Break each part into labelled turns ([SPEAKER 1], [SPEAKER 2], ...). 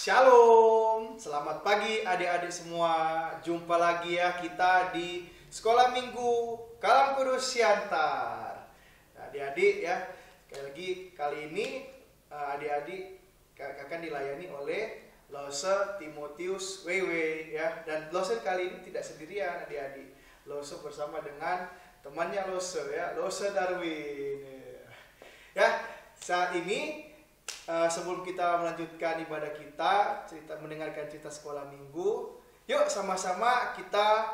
[SPEAKER 1] Shalom, selamat pagi adik-adik semua. Jumpa lagi ya kita di Sekolah Minggu Kalam Kudus Siantar. Nah, adik-adik ya, sekali lagi kali ini adik-adik akan dilayani oleh Lose Timotius Wewe ya. Dan Lose kali ini tidak sendirian adik-adik. Lose bersama dengan temannya Lose ya, Lose Darwin. Ya, saat ini sebelum kita melanjutkan ibadah kita, mendengarkan cerita sekolah minggu, yuk sama-sama kita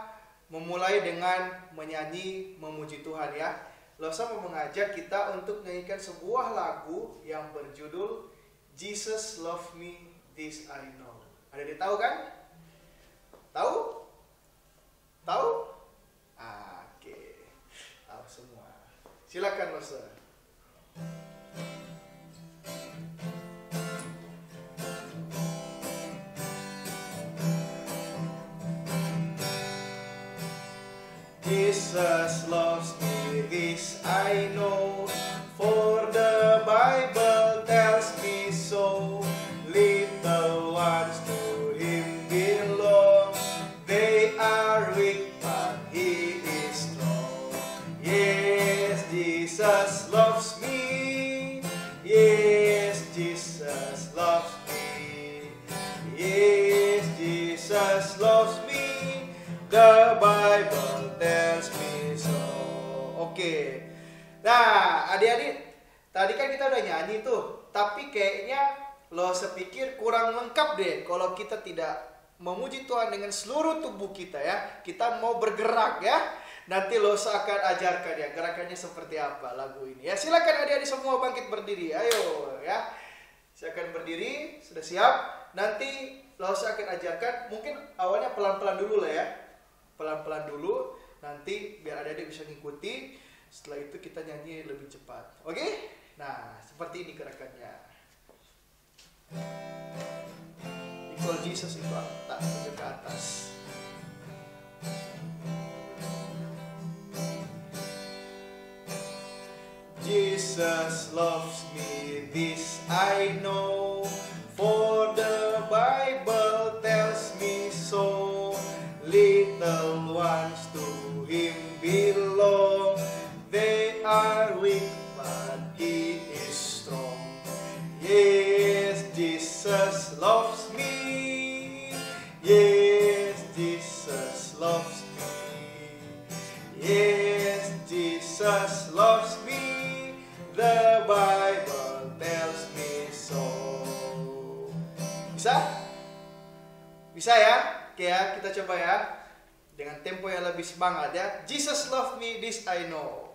[SPEAKER 1] memulai dengan menyanyi memuji Tuhan ya. Losa mau mengajak kita untuk menyanyikan sebuah lagu yang berjudul Jesus Love Me This I Know. Ada yang tahu kan? Tahu? Tahu? Oke. Tahu semua. Silakan Losa. Jesus loves me, this I know, for the Bible tells me so. Little ones to Him belong, they are weak but He is strong. Yes, Jesus loves me, yes, Jesus loves me, yes, Jesus loves me, the Bible tells me so. Oke. Nah, adik-adik, tadi kan kita udah nyanyi tuh, tapi kayaknya lo sepikir kurang lengkap deh kalau kita tidak memuji Tuhan dengan seluruh tubuh kita ya. Kita mau bergerak ya. Nanti lo akan ajarkan ya gerakannya seperti apa lagu ini ya. Silakan adik-adik semua bangkit berdiri. Ayo ya. Silakan berdiri, sudah siap? Nanti lo akan ajarkan, mungkin awalnya pelan-pelan dulu lah ya. Pelan-pelan dulu, nanti biar adik-adik bisa ngikuti. Setelah itu kita nyanyi lebih cepat. Oke? Nah, seperti ini gerakannya. Equal Jesus itu tak tunjuk ke atas. Jesus loves me, this I know, for the Bible tells me so. Little ones to Him belong, they are weak but He is strong. Yes, Jesus loves me, yes, Jesus loves me, yes, Jesus loves me, the Bible tells me so. Bisa? Bisa ya? Oke ya, kita coba ya. Dengan tempo yang lebih semangat ya. Jesus love me, this I know.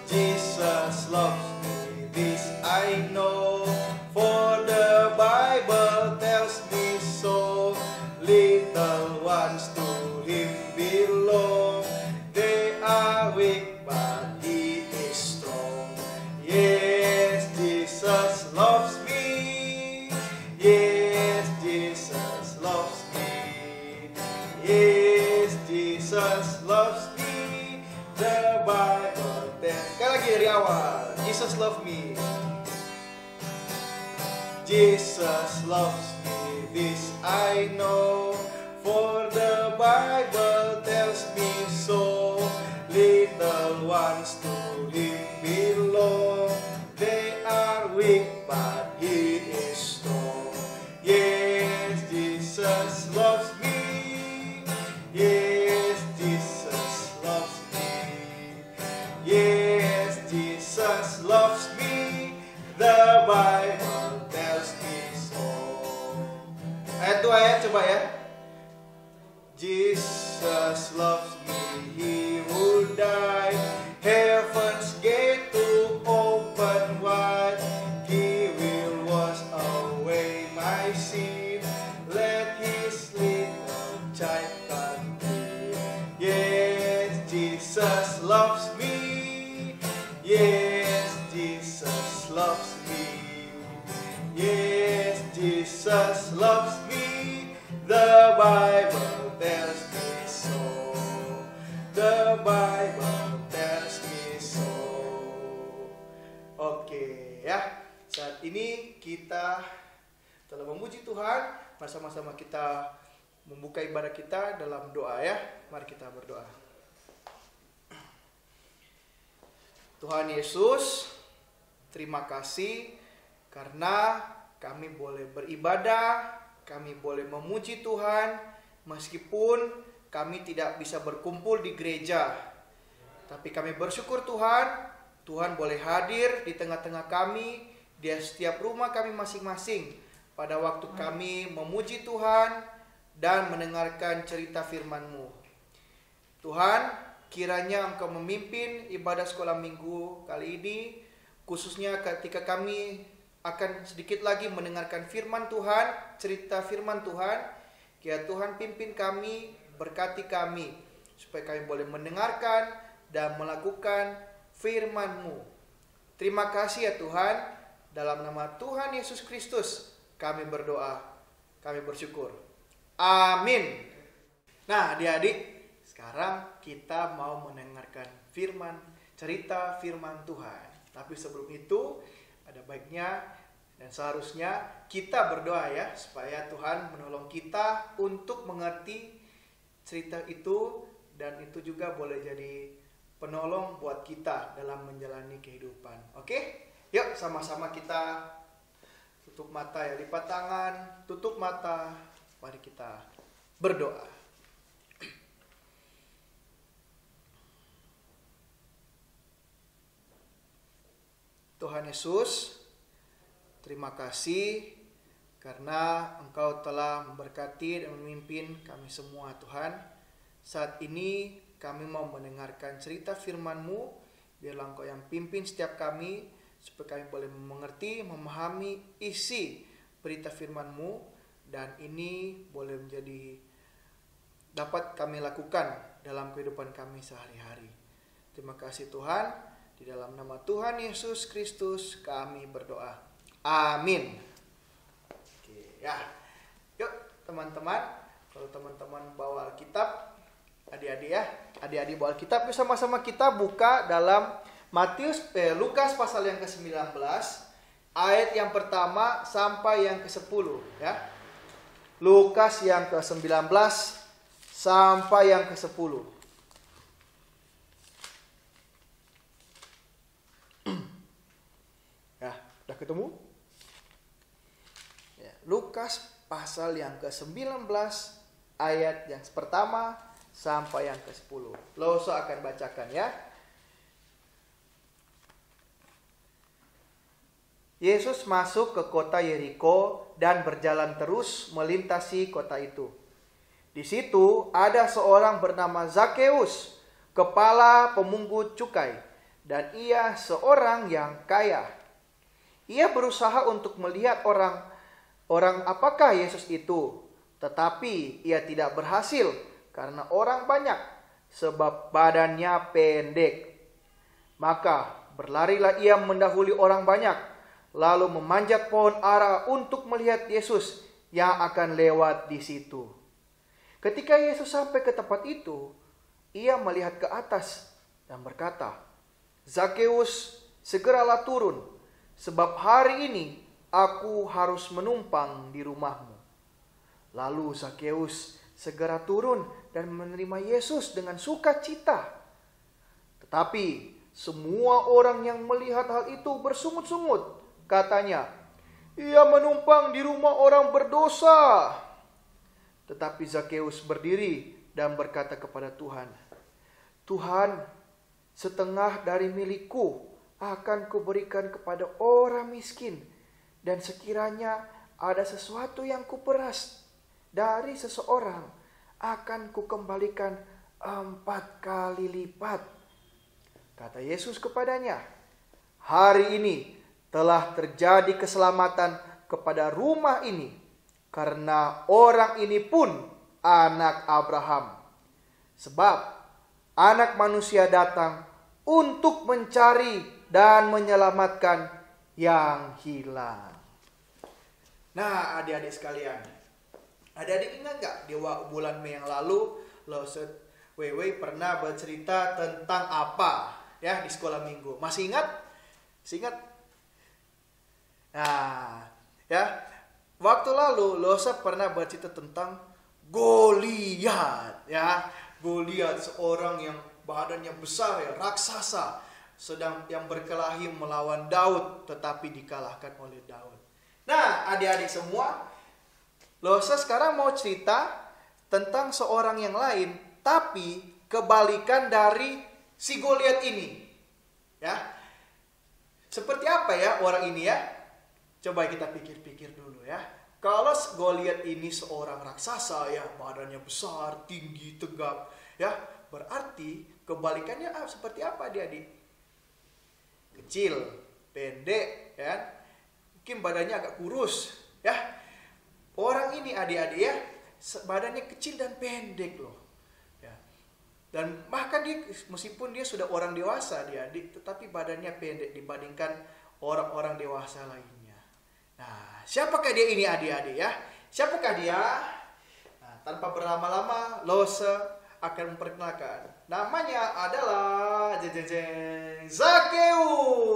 [SPEAKER 1] Jesus loves me, this I know, for the Bible tells me so. Little ones to Him belong, they are weak but He is strong. Yes, Jesus loves me, yes, Jesus loves me, yes, Jesus loves me, the Bible tells. Sekali lagi dari awal. Jesus love me, Jesus loves me, this I know, for the Bible tells me so. Little ones to Him belong, they are weak but He is strong. Yes, Jesus loves me, yes, Jesus loves me, yes, Jesus loves me, the Bible tells me so. Ayat 2 ya, coba ya. Jesus loves me, He would die, heaven's gate to open wide. He will wash away my sin, let His little child come in. Yes, Jesus loves me, yes, Jesus loves me, yes, Jesus Jesus loves me, the Bible tells me so. The Bible tells me so. Oke ya, saat ini kita telah memuji Tuhan. Bersama-sama kita membuka ibadah kita dalam doa ya. Mari kita berdoa. Tuhan Yesus, terima kasih karena kami boleh beribadah, kami boleh memuji Tuhan, meskipun kami tidak bisa berkumpul di gereja. Tapi kami bersyukur Tuhan, Tuhan boleh hadir di tengah-tengah kami, di setiap rumah kami masing-masing, pada waktu kami memuji Tuhan dan mendengarkan cerita firman-Mu. Tuhan, kiranya Engkau memimpin ibadah sekolah minggu kali ini, khususnya ketika kami akan sedikit lagi mendengarkan firman Tuhan, cerita firman Tuhan. Ya Tuhan, pimpin kami, berkati kami, supaya kami boleh mendengarkan dan melakukan firman-Mu. Terima kasih ya Tuhan, dalam nama Tuhan Yesus Kristus kami berdoa, kami bersyukur. Amin. Nah adik-adik, sekarang kita mau mendengarkan firman, cerita firman Tuhan. Tapi sebelum itu, ada baiknya dan seharusnya kita berdoa ya, supaya Tuhan menolong kita untuk mengerti cerita itu, dan itu juga boleh jadi penolong buat kita dalam menjalani kehidupan. Oke? Yuk sama-sama kita tutup mata ya, lipat tangan, tutup mata. Mari kita berdoa. Tuhan Yesus, terima kasih karena Engkau telah memberkati dan memimpin kami semua Tuhan. Saat ini kami mau mendengarkan cerita firman-Mu. Biarlah Engkau yang pimpin setiap kami, supaya kami boleh mengerti, memahami isi berita firman-Mu, dan ini boleh menjadi dapat kami lakukan dalam kehidupan kami sehari-hari. Terima kasih Tuhan. Di dalam nama Tuhan Yesus Kristus kami berdoa. Amin. Oke, ya. Yuk teman-teman, kalau teman-teman bawa Alkitab, adik-adik ya, adik-adik bawa Alkitab, yuk sama-sama kita buka dalam Lukas pasal yang ke-19, ayat yang pertama sampai yang ke-10 ya. Lukas yang ke-19 sampai yang ke-10. Udah ketemu? Ya, Lukas pasal yang ke-19 ayat yang pertama sampai yang ke-10. Loso akan bacakan ya. Yesus masuk ke kota Yeriko dan berjalan terus melintasi kota itu. Di situ ada seorang bernama Zakheus, kepala pemungut cukai, dan ia seorang yang kaya. Ia berusaha untuk melihat orang apakah Yesus itu, tetapi ia tidak berhasil karena orang banyak, sebab badannya pendek. Maka berlarilah ia mendahului orang banyak, lalu memanjat pohon ara untuk melihat Yesus yang akan lewat di situ. Ketika Yesus sampai ke tempat itu, ia melihat ke atas dan berkata, "Zakheus, segeralah turun, sebab hari ini aku harus menumpang di rumahmu." Lalu Zakheus segera turun dan menerima Yesus dengan sukacita. Tetapi semua orang yang melihat hal itu bersungut-sungut. Katanya, "Ia menumpang di rumah orang berdosa." Tetapi Zakheus berdiri dan berkata kepada Tuhan, "Tuhan, setengah dari milikku akan kuberikan kepada orang miskin, dan sekiranya ada sesuatu yang kuperas dari seseorang, akan kukembalikan 4 kali lipat." Kata Yesus kepadanya, "Hari ini telah terjadi keselamatan kepada rumah ini, karena orang ini pun anak Abraham. Sebab Anak Manusia datang untuk mencari dan menyelamatkan yang hilang." Nah, adik-adik sekalian, adik-adik ingat nggak di bulan Mei yang lalu, Wewe pernah bercerita tentang apa ya di sekolah minggu? Masih ingat? Masih ingat? Nah, ya, waktu lalu Losa pernah bercerita tentang Goliat, ya. Goliat seorang yang badannya besar, ya, raksasa, sedang yang berkelahi melawan Daud, tetapi dikalahkan oleh Daud. Nah, adik-adik semua, Losa sekarang mau cerita tentang seorang yang lain, tapi kebalikan dari si Goliat ini, ya. Seperti apa ya orang ini ya? Coba kita pikir-pikir dulu ya. Kalau Goliat ini seorang raksasa ya, badannya besar, tinggi, tegap, ya, berarti kebalikannya seperti apa adik-adik? Kecil, pendek, ya, mungkin badannya agak kurus, ya. Orang ini adik-adik ya, badannya kecil dan pendek loh, ya. Dan bahkan dia, meskipun dia sudah orang dewasa adik-adik, tetapi badannya pendek dibandingkan orang-orang dewasa lainnya. Nah, siapakah dia ini adik-adik ya? Siapakah dia? Nah, tanpa berlama-lama, Losa akan memperkenalkan. Namanya adalah Zakeus.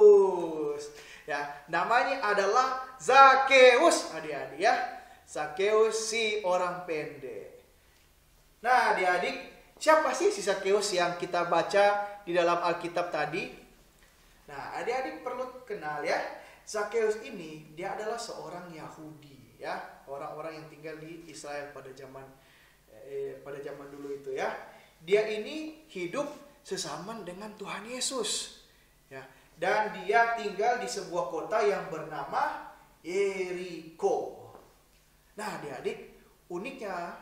[SPEAKER 1] Ya, namanya adalah Zakeus adik-adik ya. Zakeus si orang pendek. Nah, adik-adik, siapa sih si Zakeus yang kita baca di dalam Alkitab tadi? Nah, adik-adik perlu kenal ya. Zakeus ini dia adalah seorang Yahudi ya, orang-orang yang tinggal di Israel pada zaman dulu itu ya. Dia ini hidup sesaman dengan Tuhan Yesus ya, dan dia tinggal di sebuah kota yang bernama Yeriko. Nah, adik-adik, uniknya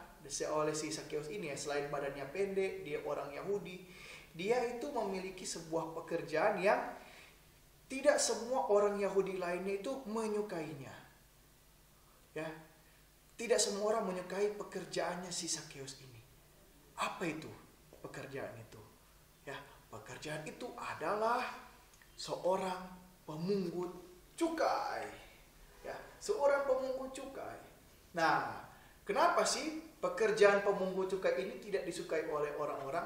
[SPEAKER 1] oleh si Zakeus ini ya, selain badannya pendek, dia orang Yahudi, dia itu memiliki sebuah pekerjaan yang tidak semua orang Yahudi lainnya itu menyukainya. Ya. Tidak semua orang menyukai pekerjaannya si Zakeus ini. Apa itu pekerjaan itu? Ya, pekerjaan itu adalah seorang pemungut cukai. Ya, seorang pemungut cukai. Nah, kenapa sih pekerjaan pemungut cukai ini tidak disukai oleh orang-orang?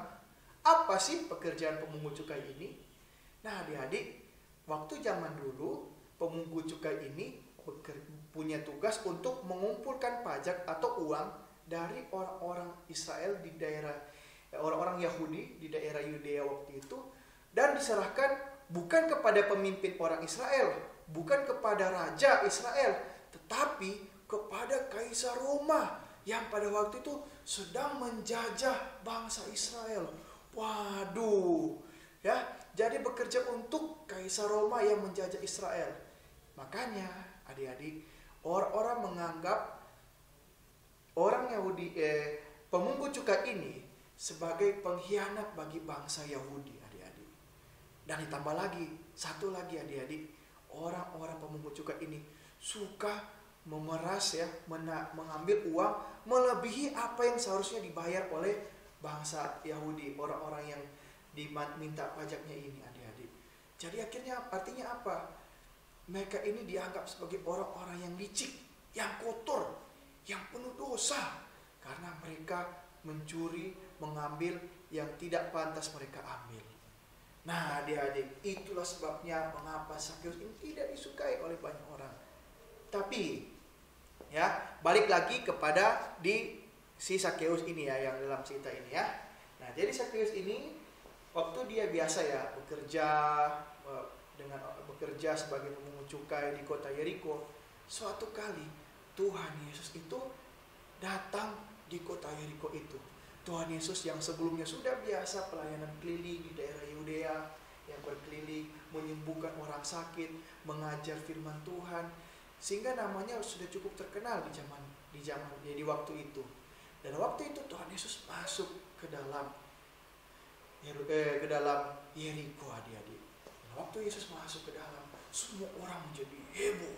[SPEAKER 1] Apa sih pekerjaan pemungut cukai ini? Nah, adik-adik, waktu zaman dulu, pemungut cukai ini punya tugas untuk mengumpulkan pajak atau uang dari orang-orang Israel di daerah, orang-orang Yahudi di daerah Yudea waktu itu, dan diserahkan bukan kepada pemimpin orang Israel, bukan kepada raja Israel, tetapi kepada Kaisar Roma yang pada waktu itu sedang menjajah bangsa Israel. Waduh, ya. Jadi bekerja untuk Kaisar Roma yang menjajah Israel. Makanya adik-adik, orang-orang menganggap orang Yahudi, pemungut cukai ini sebagai pengkhianat bagi bangsa Yahudi adik-adik. Dan ditambah lagi, satu lagi adik-adik, orang-orang pemungut cukai ini suka memeras ya, mengambil uang melebihi apa yang seharusnya dibayar oleh bangsa Yahudi, orang-orang yang diminta pajaknya ini adik-adik. Jadi akhirnya artinya apa? Mereka ini dianggap sebagai orang-orang yang licik, yang kotor, yang penuh dosa, karena mereka mencuri, mengambil yang tidak pantas mereka ambil. Nah, adik-adik, itulah sebabnya mengapa Zakeus ini tidak disukai oleh banyak orang. Tapi ya, balik lagi kepada di si Zakeus ini ya, yang dalam cerita ini ya. Nah, jadi Zakeus ini waktu dia biasa ya bekerja sebagai pemungut cukai di kota Yeriko, suatu kali Tuhan Yesus itu datang di kota Yeriko itu. Tuhan Yesus yang sebelumnya sudah biasa pelayanan keliling di daerah Yudea, yang berkeliling menyembuhkan orang sakit, mengajar firman Tuhan, sehingga namanya sudah cukup terkenal di waktu itu. Dan waktu itu Tuhan Yesus masuk ke dalam Yeriko adik-adik. Waktu Yesus masuk ke dalam, semua orang menjadi heboh.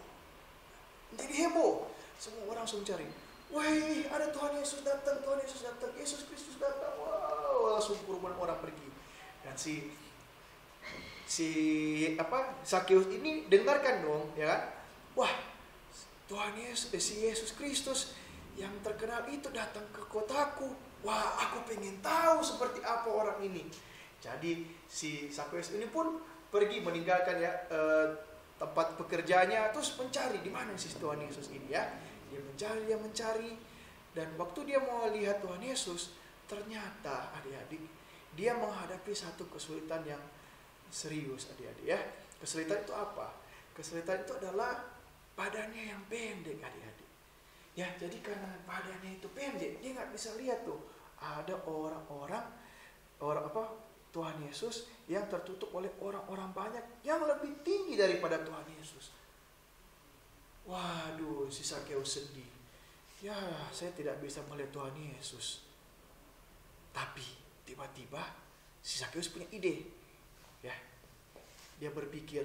[SPEAKER 1] Semua orang langsung cari. Wah, ada Tuhan Yesus datang, Yesus Kristus datang. Wow, langsung kerumunan orang pergi. Dan Zakeus ini dengarkan dong, ya kan? Wah,
[SPEAKER 2] Tuhan Yesus, si Yesus Kristus yang terkenal itu datang ke kotaku. Wah, aku pengen tahu seperti apa orang ini. Jadi si Zakheus ini pun pergi meninggalkan ya tempat pekerjaannya, terus mencari di mana sih Tuhan Yesus ini ya. Dia mencari, dan waktu dia mau lihat Tuhan Yesus, ternyata adik-adik, dia menghadapi satu kesulitan yang serius adik-adik ya. Kesulitan itu apa? Kesulitan itu adalah badannya yang pendek adik-adik. Ya, jadi karena badannya itu pendek, dia nggak bisa lihat tuh. Ada orang Tuhan Yesus yang tertutup oleh orang-orang banyak yang lebih tinggi daripada Tuhan Yesus. Waduh, si Zakheus sedih. Ya, saya tidak bisa melihat Tuhan Yesus. Tapi tiba-tiba si Zakheus punya ide. Ya, dia berpikir,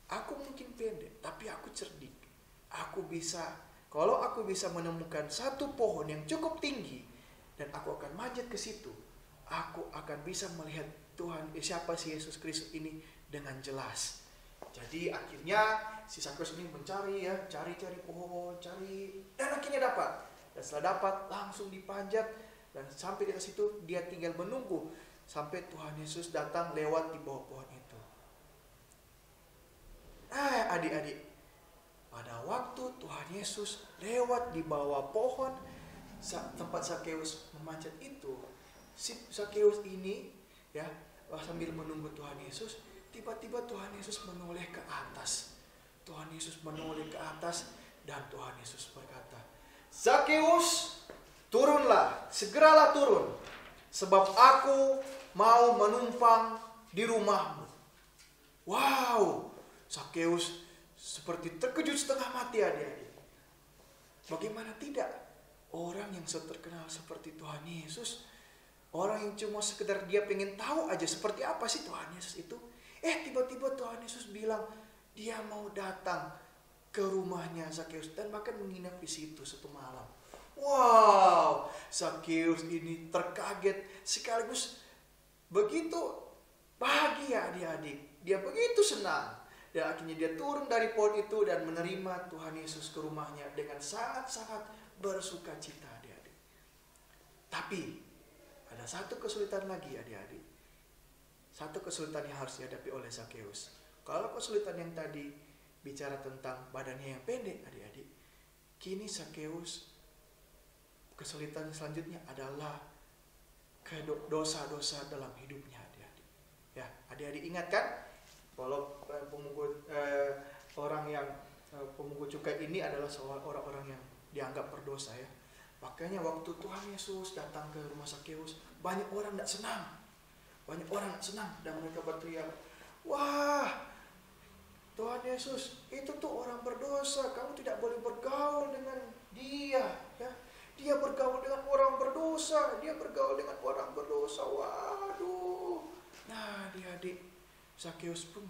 [SPEAKER 2] aku mungkin pendek, tapi aku cerdik. Kalau aku bisa menemukan satu pohon yang cukup tinggi, dan aku akan manjat ke situ, aku akan bisa melihat Tuhan, siapa si Yesus Kristus ini dengan jelas. Jadi akhirnya si Zakheus ini mencari ya, cari pohon, dan akhirnya dapat. Dan setelah dapat, langsung dipanjat, dan sampai di situ dia tinggal menunggu sampai Tuhan Yesus datang lewat di bawah pohon itu. Adik-adik, pada waktu Tuhan Yesus lewat di bawah pohon tempat Zakheus memanjat itu, si Zakheus ini ya sambil menunggu Tuhan Yesus, tiba-tiba Tuhan Yesus menoleh ke atas. Tuhan Yesus menoleh ke atas, dan Tuhan Yesus berkata, "Zakheus, turunlah, segeralah turun, sebab aku mau menumpang di rumahmu." Wow, Zakheus seperti terkejut setengah mati adik-adik. Bagaimana tidak? Orang yang terkenal seperti Tuhan Yesus, orang yang cuma sekedar dia pengen tahu aja seperti apa sih Tuhan Yesus itu, tiba-tiba Tuhan Yesus bilang dia mau datang ke rumahnya Zakheus dan bahkan menginap di situ satu malam. Wow, Zakheus ini terkaget sekaligus begitu bahagia adik-adik. Dia begitu senang. Dan akhirnya dia turun dari pohon itu dan menerima Tuhan Yesus ke rumahnya dengan sangat-sangat bersuka cita adik-adik. Tapi ada satu kesulitan lagi adik-adik. Satu kesulitan yang harus dihadapi oleh Zakheus. Kalau kesulitan yang tadi bicara tentang badannya yang pendek adik-adik, kini Zakheus kesulitan selanjutnya adalah dosa-dosa dalam hidupnya adik-adik. Ya, adik-adik ingat kan? Kalau pemungut cukai ini adalah orang-orang yang dianggap berdosa ya. Makanya waktu Tuhan Yesus datang ke rumah Zakheus, banyak orang tidak senang. Dan mereka berteriak, "Wah, Tuhan Yesus, itu tuh orang berdosa, kamu tidak boleh bergaul dengan dia." Ya. Dia bergaul dengan orang berdosa, Waduh. Nah, adik-adik, Zakheus pun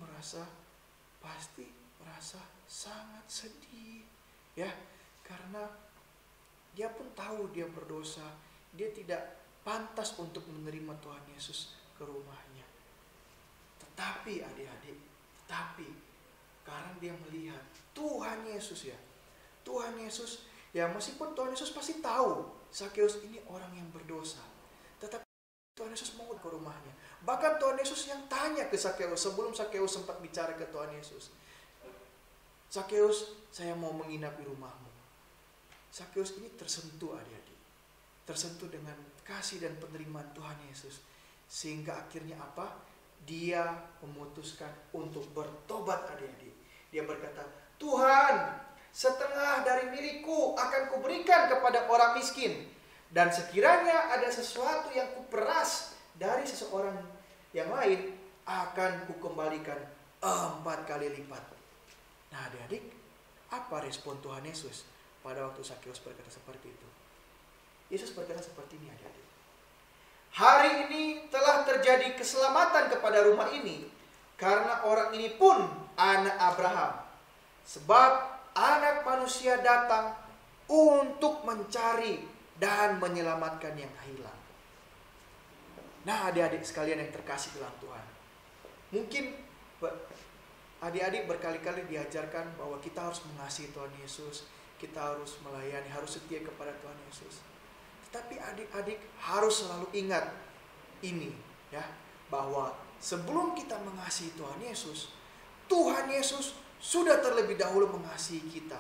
[SPEAKER 2] pasti merasa sangat sedih. Ya, karena dia pun tahu dia berdosa. Dia tidak pantas untuk menerima Tuhan Yesus ke rumahnya. Tetapi adik-adik, karena dia melihat Tuhan Yesus ya meskipun Tuhan Yesus pasti tahu Zakheus ini orang yang berdosa, tetapi Tuhan Yesus mau ke rumahnya. Bahkan Tuhan Yesus yang tanya ke Zakheus sebelum Zakheus sempat bicara ke Tuhan Yesus, "Zakheus, saya mau menginap di rumahmu." Zakheus ini tersentuh adik-adik. Tersentuh dengan kasih dan penerimaan Tuhan Yesus. Sehingga akhirnya apa? Dia memutuskan untuk bertobat adik-adik. Dia berkata, "Tuhan, setengah dari milikku akan kuberikan kepada orang miskin. Dan sekiranya ada sesuatu yang kuperas dari seseorang yang lain, akan kukembalikan 4 kali lipat." Nah adik-adik, apa respon Tuhan Yesus pada waktu Zakheus berkata seperti itu? Yesus berkata seperti ini adik-adik, "Hari ini telah terjadi keselamatan kepada rumah ini, karena orang ini pun anak Abraham. Sebab anak manusia datang untuk mencari dan menyelamatkan yang hilang." Nah adik-adik sekalian yang terkasih dalam Tuhan, mungkin Adik-adik berkali-kali diajarkan bahwa kita harus mengasihi Tuhan Yesus, kita harus melayani, harus setia kepada Tuhan Yesus. Tetapi adik-adik harus selalu ingat ini, ya, bahwa sebelum kita mengasihi Tuhan Yesus sudah terlebih dahulu mengasihi kita.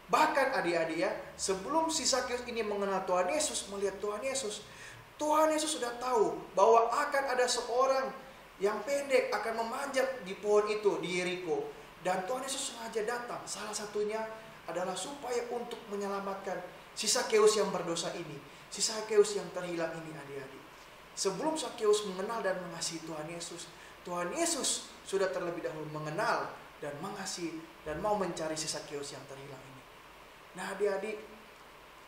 [SPEAKER 2] Bahkan adik-adik ya, sebelum si Zakeus ini mengenal Tuhan Yesus, melihat Tuhan Yesus sudah tahu bahwa akan ada seorang yang pendek akan memanjat di pohon itu di Yeriko. Dan Tuhan Yesus sengaja datang. Salah satunya adalah supaya untuk menyelamatkan si Zakeus yang berdosa ini, si Zakeus yang terhilang ini, adik-adik. Sebelum Zakeus mengenal dan mengasihi Tuhan Yesus sudah terlebih dahulu mengenal dan mengasihi dan mau mencari si Zakeus yang terhilang ini. Nah, adik-adik,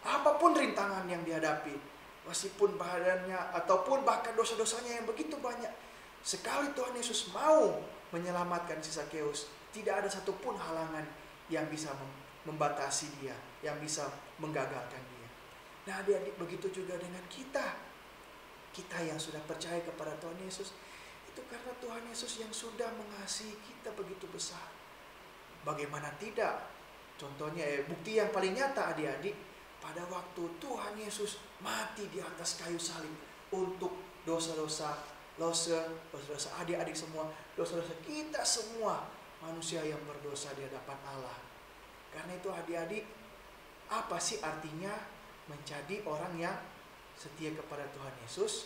[SPEAKER 2] apapun rintangan yang dihadapi, meskipun badannya ataupun bahkan dosa-dosanya yang begitu banyak, sekali Tuhan Yesus mau menyelamatkan si Zakeus, tidak ada satupun halangan yang bisa membatasi dia, yang bisa menggagalkan dia. Nah, adik-adik, begitu juga dengan kita yang sudah percaya kepada Tuhan Yesus. Itu karena Tuhan Yesus yang sudah mengasihi kita begitu besar. Bagaimana tidak? Contohnya, bukti yang paling nyata, adik-adik, pada waktu Tuhan Yesus mati di atas kayu salib untuk dosa-dosa adik-adik semua, dosa-dosa kita semua, manusia yang berdosa di hadapan Allah. Karena itu adik-adik, apa sih artinya menjadi orang yang setia kepada Tuhan Yesus?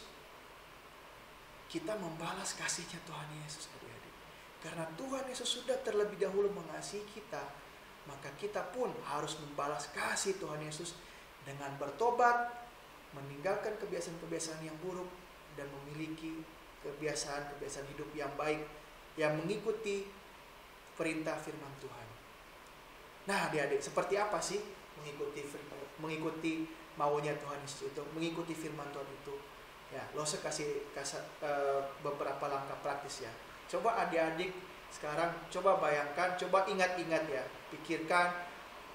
[SPEAKER 2] Kita membalas kasihnya Tuhan Yesus, adik-adik. Karena Tuhan Yesus sudah terlebih dahulu mengasihi kita, maka kita pun harus membalas kasih Tuhan Yesus dengan bertobat, meninggalkan kebiasaan-kebiasaan yang buruk, dan memiliki kebiasaan-kebiasaan hidup yang baik, yang mengikuti perintah firman Tuhan. Nah, adik-adik, seperti apa sih mengikuti maunya Tuhan Yesus itu, mengikuti firman Tuhan itu? Ya, saya kasih beberapa langkah praktis ya. Coba adik-adik sekarang coba bayangkan, coba ingat-ingat ya, pikirkan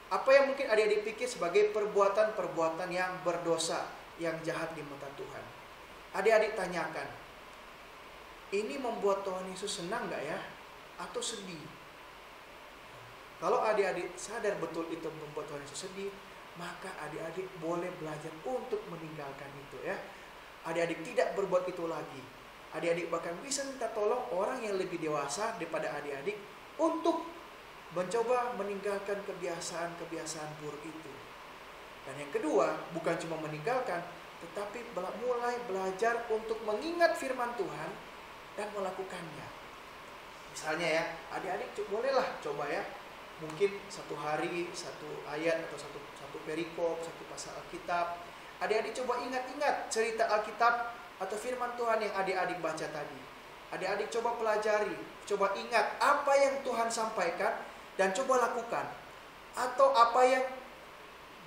[SPEAKER 2] apa yang mungkin adik-adik pikir sebagai perbuatan-perbuatan yang berdosa, yang jahat di mata Tuhan. Adik-adik tanyakan, ini membuat Tuhan Yesus senang gak ya? Atau sedih? Kalau adik-adik sadar betul itu membuat Tuhan Yesus sedih, maka adik-adik boleh belajar untuk meninggalkan itu ya. Adik-adik tidak berbuat itu lagi. Adik-adik bahkan bisa minta tolong orang yang lebih dewasa daripada adik-adik untuk mencoba meninggalkan kebiasaan-kebiasaan buruk itu. Dan yang kedua, bukan cuma meninggalkan, tetapi mulai belajar untuk mengingat firman Tuhan dan melakukannya. Misalnya ya, adik-adik bolehlah coba ya, mungkin satu hari satu ayat atau satu perikop, satu pasal Alkitab. Adik-adik coba ingat-ingat cerita Alkitab atau firman Tuhan yang adik-adik baca tadi. Adik-adik coba pelajari, coba ingat apa yang Tuhan sampaikan dan coba lakukan. Atau apa yang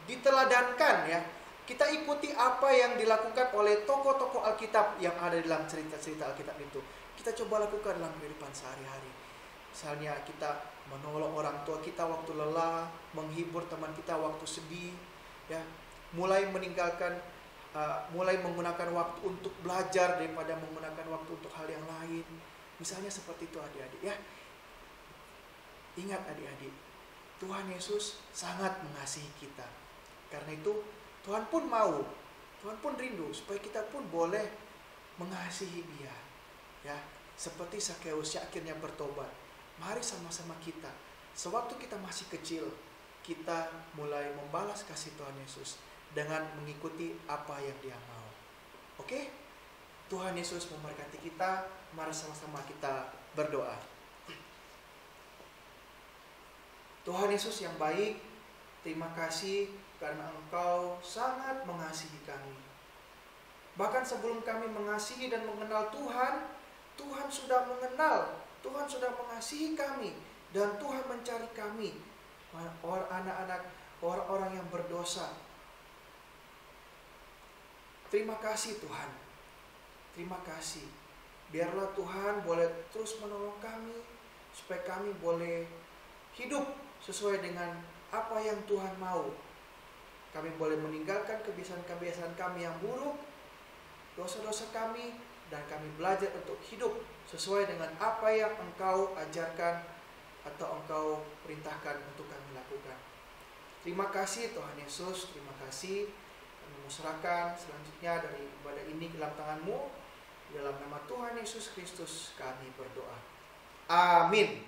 [SPEAKER 2] diteladankan ya. Kita ikuti apa yang dilakukan oleh tokoh-tokoh Alkitab yang ada dalam cerita-cerita Alkitab itu. Kita coba lakukan dalam kehidupan sehari-hari. Misalnya kita menolong orang tua kita waktu lelah, menghibur teman kita waktu sedih, ya. Mulai menggunakan waktu untuk belajar daripada menggunakan waktu untuk hal yang lain. Misalnya seperti itu adik-adik ya. Ingat adik-adik, Tuhan Yesus sangat mengasihi kita. Karena itu Tuhan pun mau, Tuhan pun rindu supaya kita pun boleh mengasihi Dia. Ya, seperti Zakeus yang akhirnya bertobat. Mari sama-sama kita, sewaktu kita masih kecil, kita mulai membalas kasih Tuhan Yesus dengan mengikuti apa yang Dia mau. Oke? Tuhan Yesus memberkati kita. Mari sama-sama kita berdoa. Tuhan Yesus yang baik, terima kasih karena Engkau sangat mengasihi kami. Bahkan sebelum kami mengasihi dan mengenal Tuhan, Tuhan sudah mengenal, Tuhan sudah mengasihi kami, dan Tuhan mencari kami, anak-anak, orang-orang yang berdosa. Terima kasih Tuhan, terima kasih. Biarlah Tuhan boleh terus menolong kami, supaya kami boleh hidup sesuai dengan apa yang Tuhan mau. Kami boleh meninggalkan kebiasaan-kebiasaan kami yang buruk, dosa-dosa kami, dan kami belajar untuk hidup sesuai dengan apa yang Engkau ajarkan atau Engkau perintahkan untuk kami lakukan. Terima kasih Tuhan Yesus, terima kasih. Kami serahkan selanjutnya dari ibadah ini ke dalam tangan-Mu. Dalam nama Tuhan Yesus Kristus kami berdoa. Amin.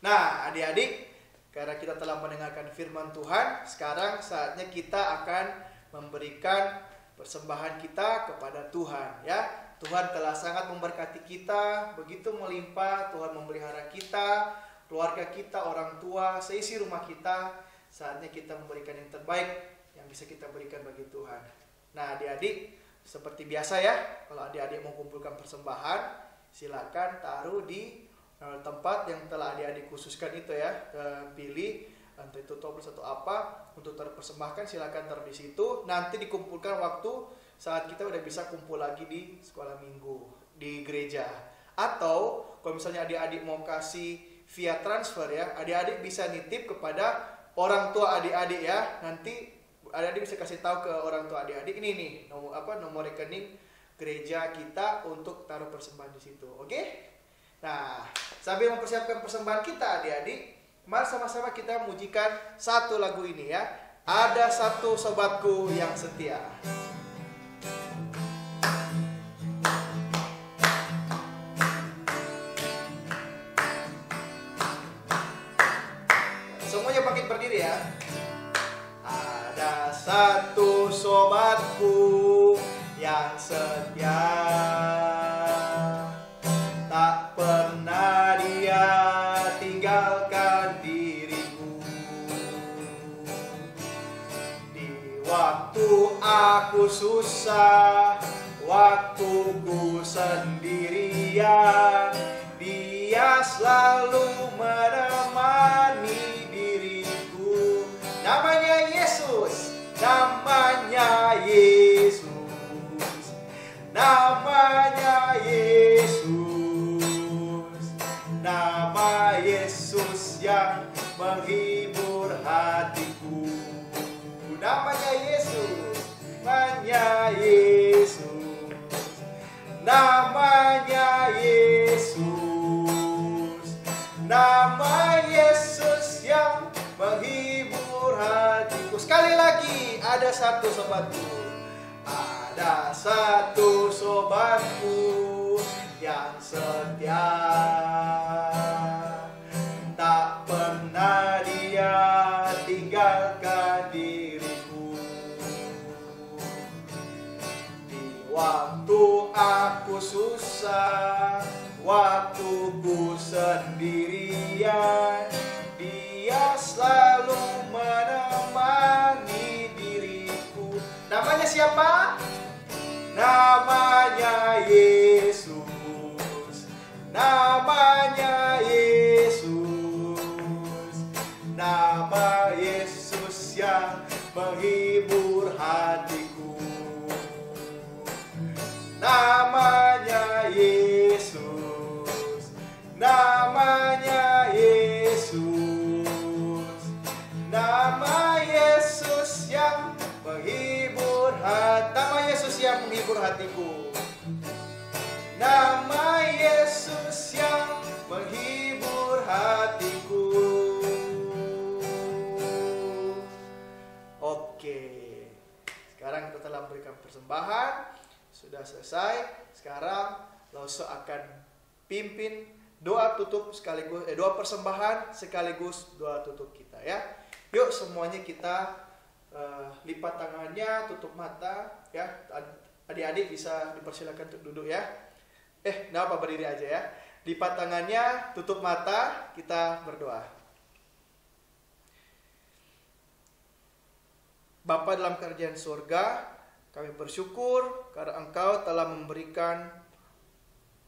[SPEAKER 2] Nah, adik-adik, karena kita telah mendengarkan firman Tuhan, sekarang saatnya kita akan memberikan persembahan kita kepada Tuhan, ya. Tuhan telah sangat memberkati kita, begitu melimpah. Tuhan memelihara kita, keluarga kita, orang tua, seisi rumah kita. Saatnya kita memberikan yang terbaik yang bisa kita berikan bagi Tuhan. Nah, adik-adik, seperti biasa ya, kalau adik-adik mau kumpulkan persembahan, silakan taruh di tempat yang telah adik-adik khususkan itu ya. Pilih entah itu toples atau apa untuk terpersembahkan, silakan taruh di situ. Nanti dikumpulkan waktu saat kita udah bisa kumpul lagi di sekolah minggu di gereja. Atau kalau misalnya adik-adik mau kasih via transfer ya, adik-adik bisa nitip kepada orang tua adik-adik ya. Nanti adik-adik bisa kasih tahu ke orang tua adik-adik, ini nih nomor rekening gereja kita untuk taruh persembahan di situ. Oke? Nah, sambil mempersiapkan persembahan kita adik-adik, mari sama-sama kita mujikan satu lagu ini ya. Ada satu sobatku yang setia. Semuanya bangkit berdiri ya. Ada satu sobatku yang setia, tak pernah dia tinggalkan diriku. Di waktu aku susah, waktu ku sendirian, dia selalu menemani diriku. Namanya Yesus, namanya Yesus, namanya Yesus, nama Yesus yang menghibur hatiku. Namanya Yesus, namanya Yesus, namanya Yesus, nama Yesus yang menghibur hatiku. Sekali lagi, ada satu sobatku. Ada satu sobatku yang setia, tak pernah dia tinggalkan diriku. Di waktu aku susah, waktu ku sendirian, dia selalu menemani diriku. Namanya siapa? Namanya Yesus, namanya Yesus, nama Yesus yang menghibur hatiku. Namanya Yesus, namanya Yesus, nama Yesus yang menghibur hati. Nama Yesus yang menghibur hatiku. Nama Yesus yang menghibur hatiku. Oke, sekarang kita telah memberikan persembahan, sudah selesai. Sekarang Lause akan pimpin doa tutup sekaligus doa persembahan sekaligus doa tutup kita ya. Yuk semuanya kita lipat tangannya, tutup mata ya. Adik-adik bisa dipersilakan untuk duduk ya. Nggak apa, berdiri aja ya. Lipat tangannya, tutup mata, kita berdoa. Bapa dalam kerajaan surga, kami bersyukur karena Engkau telah memberikan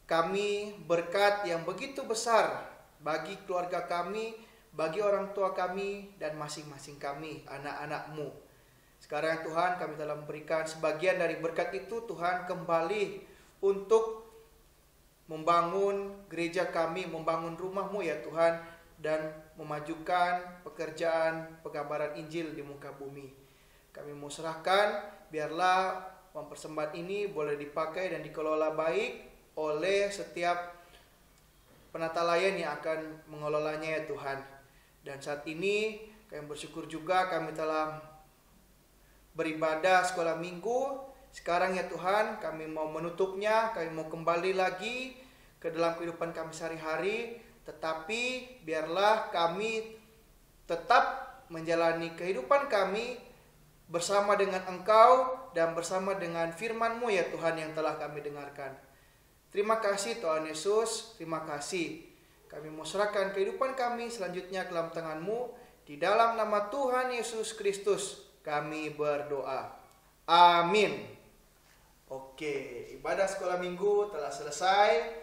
[SPEAKER 2] kami berkat yang begitu besar bagi keluarga kami, bagi orang tua kami, dan masing-masing kami, anak-anak-Mu. Sekarang Tuhan, kami telah memberikan sebagian dari berkat itu, Tuhan, kembali untuk membangun gereja kami, membangun rumah-Mu ya Tuhan, dan memajukan pekerjaan pengabaran Injil di muka bumi. Kami mau serahkan, biarlah uang persembahan ini boleh dipakai dan dikelola baik oleh setiap penata layan yang akan mengelolanya ya Tuhan. Dan saat ini kami bersyukur juga kami telah beribadah sekolah minggu. Sekarang ya Tuhan, kami mau menutupnya, kami mau kembali lagi ke dalam kehidupan kami sehari-hari. Tetapi biarlah kami tetap menjalani kehidupan kami bersama dengan Engkau dan bersama dengan firman-Mu ya Tuhan yang telah kami dengarkan. Terima kasih Tuhan Yesus, terima kasih. Kami mau serahkan kehidupan kami selanjutnya ke dalam tangan-Mu. Di dalam nama Tuhan Yesus Kristus kami berdoa. Amin. Oke, ibadah sekolah minggu telah selesai.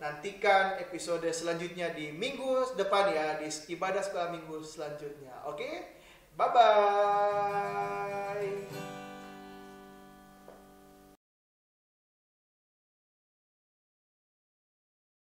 [SPEAKER 2] Nantikan episode selanjutnya di minggu depan ya, di ibadah sekolah minggu selanjutnya. Oke, bye-bye.